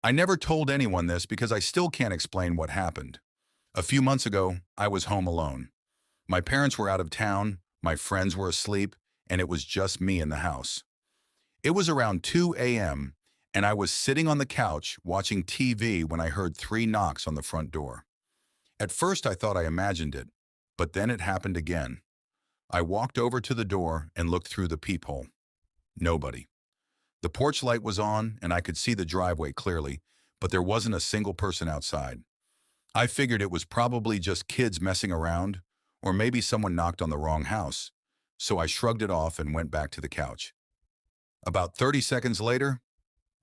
I never told anyone this because I still can't explain what happened. A few months ago, I was home alone. My parents were out of town, my friends were asleep, and it was just me in the house. It was around 2 a.m., and I was sitting on the couch watching TV when I heard three knocks on the front door. At first, I thought I imagined it, but then it happened again. I walked over to the door and looked through the peephole. Nobody. The porch light was on, and I could see the driveway clearly, but there wasn't a single person outside. I figured it was probably just kids messing around, or maybe someone knocked on the wrong house, so I shrugged it off and went back to the couch. About 30 seconds later,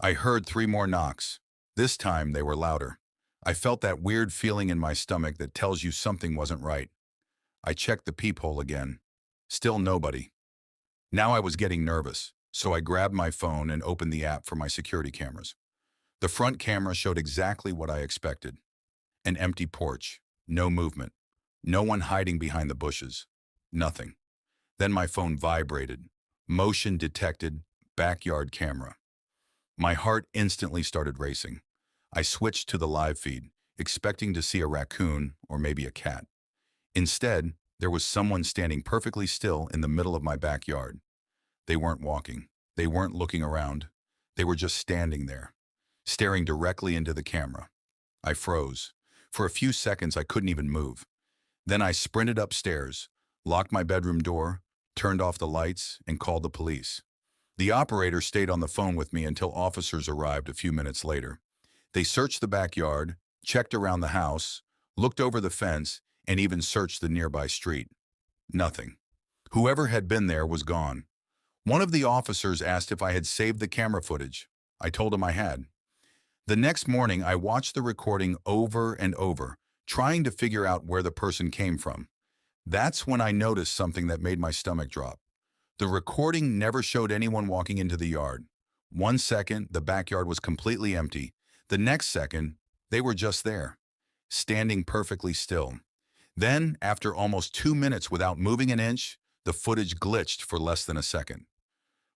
I heard three more knocks. This time they were louder. I felt that weird feeling in my stomach that tells you something wasn't right. I checked the peephole again. Still nobody. Now I was getting nervous, so I grabbed my phone and opened the app for my security cameras. The front camera showed exactly what I expected. An empty porch, no movement, no one hiding behind the bushes, nothing. Then my phone vibrated. Motion detected, backyard camera. My heart instantly started racing. I switched to the live feed, expecting to see a raccoon or maybe a cat. Instead, there was someone standing perfectly still in the middle of my backyard. They weren't walking. They weren't looking around. They were just standing there, staring directly into the camera. I froze. For a few seconds, I couldn't even move. Then I sprinted upstairs, locked my bedroom door, turned off the lights, and called the police. The operator stayed on the phone with me until officers arrived a few minutes later. They searched the backyard, checked around the house, looked over the fence, and even searched the nearby street. Nothing. Whoever had been there was gone. One of the officers asked if I had saved the camera footage. I told him I had. The next morning, I watched the recording over and over, trying to figure out where the person came from. That's when I noticed something that made my stomach drop. The recording never showed anyone walking into the yard. 1 second, the backyard was completely empty. The next second, they were just there, standing perfectly still. Then, after almost 2 minutes without moving an inch, the footage glitched for less than a second.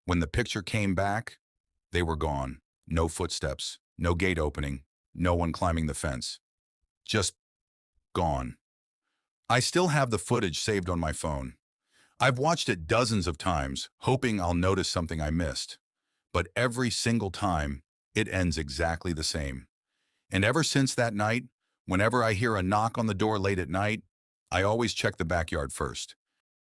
When the picture came back, they were gone. No footsteps, no gate opening, no one climbing the fence. Just gone. I still have the footage saved on my phone. I've watched it dozens of times, hoping I'll notice something I missed. But every single time, it ends exactly the same. And ever since that night, whenever I hear a knock on the door late at night, I always check the backyard first.